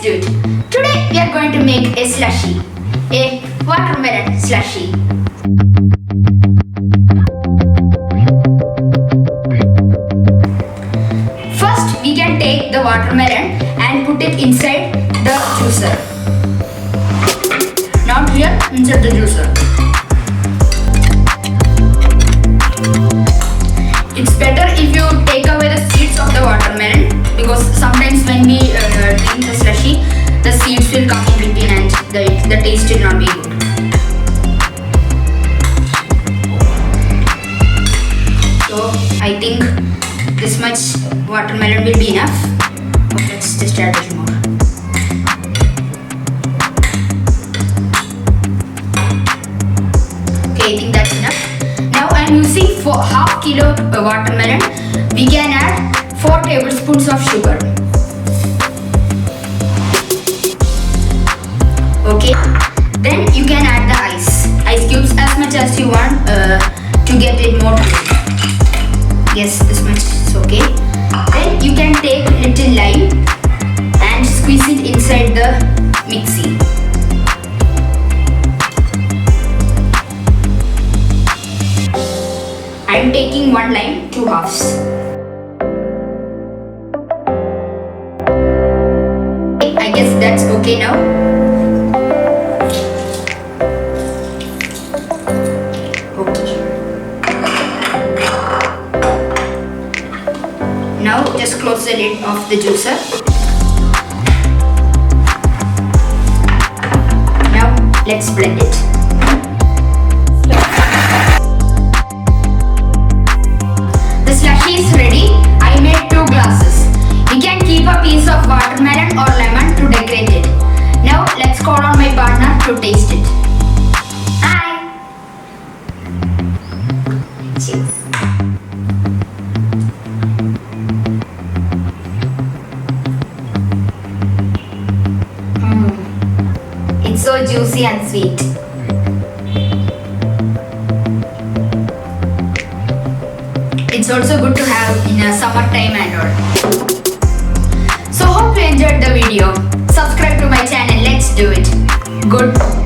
do it. Today we are going to make a slushie, a watermelon slushie. First we can take the watermelon and put it inside the juicer. Not here, inside the juicer. It's better if you take away the seeds of the watermelon, because sometimes when we drink the slushie, the seeds will come in between and the taste will not be good. So I think this much watermelon will be enough. Okay, let's just add a little more. Okay, I think that's enough. Now I am using for half kilo watermelon. We can add 4 tablespoons of sugar. Okay, then you can add the ice cubes as much as you want to get it more good. Yes, this much is okay. Then you can take little lime and squeeze it inside the mixie. I am taking 1 lime, 2 halves. I guess that's okay now. Okay. Now just close the lid of the juicer. Now let's blend it. The slushie is ready. I made 2 glasses. We can keep a piece of watermelon or lemon to decorate it. Now let's call on my partner to taste it. Hi! Cheers. It's so juicy and sweet. It's also good to have in a summertime and all. So hope you enjoyed the video. Subscribe to my channel. Let's do it. Good.